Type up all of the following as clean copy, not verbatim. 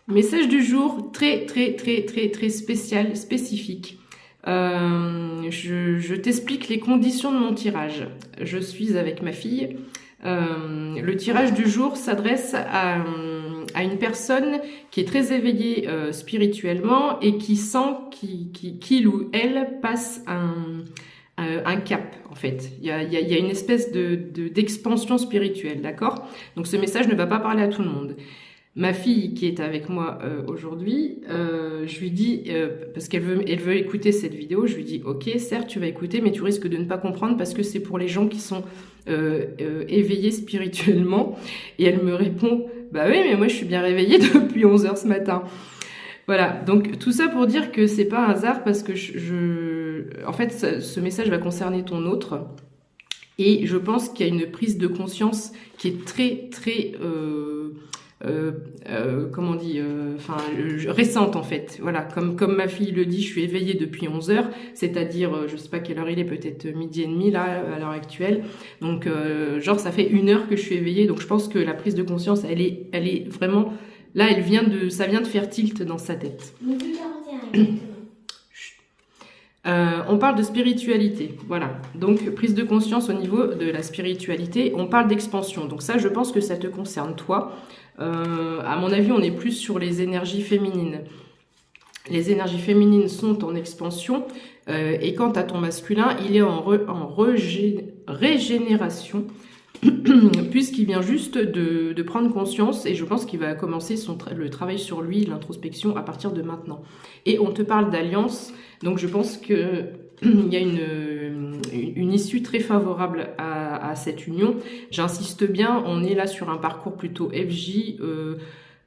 Message du jour, très spécial, spécifique. Je t'explique les conditions de mon tirage. Je suis avec ma fille. Le tirage du jour s'adresse à une personne qui est très éveillée spirituellement et qui sent qu'il ou elle passe un cap, en fait. Il y a une espèce d'expansion spirituelle, d'accord? Donc ce message ne va pas parler à tout le monde. Ma fille qui est avec moi aujourd'hui, je lui dis, parce qu'elle veut écouter cette vidéo, je lui dis, ok, certes tu vas écouter, mais tu risques de ne pas comprendre parce que c'est pour les gens qui sont éveillés spirituellement. Et elle me répond, bah oui, mais moi je suis bien réveillée depuis 11 heures ce matin. Voilà, donc tout ça pour dire que c'est pas un hasard parce que en fait, ce message va concerner ton autre. Et je pense qu'il y a une prise de conscience qui est très comment on dit, récente en fait. Voilà, comme ma fille le dit, je suis éveillée depuis 11 heures, c'est-à-dire, je sais pas quelle heure il est, peut-être midi et demi là, à l'heure actuelle. Donc, genre, ça fait 1 heure que je suis éveillée, donc je pense que la prise de conscience, elle est vraiment, là, ça vient de faire tilt dans sa tête. Midi 41, exactement. On parle de spiritualité, voilà. Donc, prise de conscience au niveau de la spiritualité. On parle d'expansion. Donc ça, je pense que ça te concerne, toi. À mon avis, on est plus sur les énergies féminines. Les énergies féminines sont en expansion. Et quant à ton masculin, il est en régénération. Puisqu'il vient juste de prendre conscience, et je pense qu'il va commencer le travail sur lui, l'introspection, à partir de maintenant. Et on te parle d'alliance, donc je pense qu'il y a une issue très favorable à cette union. J'insiste bien, on est là sur un parcours plutôt FJ,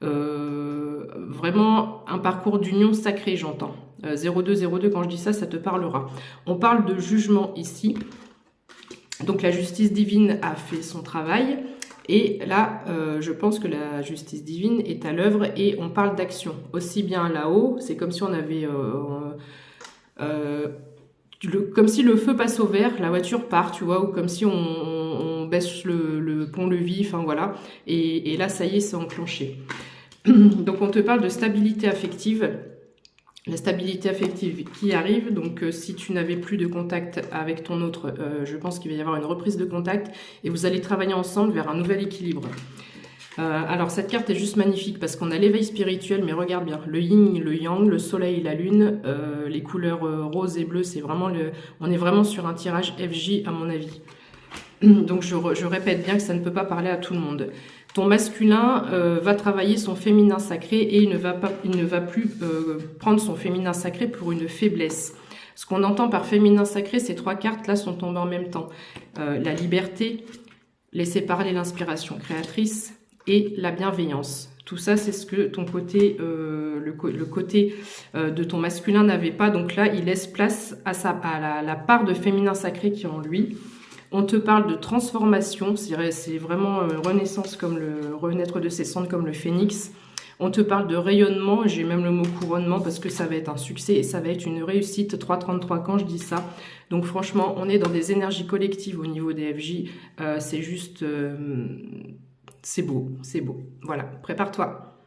vraiment un parcours d'union sacrée, j'entends. 0202, quand je dis ça, ça te parlera. On parle de jugement ici. Donc la justice divine a fait son travail et là je pense que la justice divine est à l'œuvre et on parle d'action. Aussi bien là-haut, c'est comme si on avait comme si le feu passe au vert, la voiture part, tu vois, ou comme si on baisse le pont-levis, enfin voilà, et là ça y est, c'est enclenché. Donc on te parle de stabilité affective. La stabilité affective qui arrive, donc si tu n'avais plus de contact avec ton autre, je pense qu'il va y avoir une reprise de contact et vous allez travailler ensemble vers un nouvel équilibre. Alors cette carte est juste magnifique parce qu'on a l'éveil spirituel, mais regarde bien, le yin, le yang, le soleil, la lune, les couleurs rose et bleu, c'est vraiment on est vraiment sur un tirage FJ à mon avis. Donc je répète bien que ça ne peut pas parler à tout le monde. Ton masculin va travailler son féminin sacré et il ne va plus prendre son féminin sacré pour une faiblesse. Ce qu'on entend par féminin sacré, ces 3 cartes-là sont tombées en même temps. La liberté, laisser parler l'inspiration créatrice et la bienveillance. Tout ça, c'est ce que ton côté, le côté de ton masculin n'avait pas. Donc là, il laisse place à la part de féminin sacré qui est en lui. On te parle de transformation, c'est vraiment renaissance, comme le renaître de ses cendres comme le phénix. On te parle de rayonnement, j'ai même le mot couronnement parce que ça va être un succès et ça va être une réussite. 333 quand je dis ça. Donc franchement, on est dans des énergies collectives au niveau des FJ. C'est juste, c'est beau, c'est beau. Voilà, prépare-toi.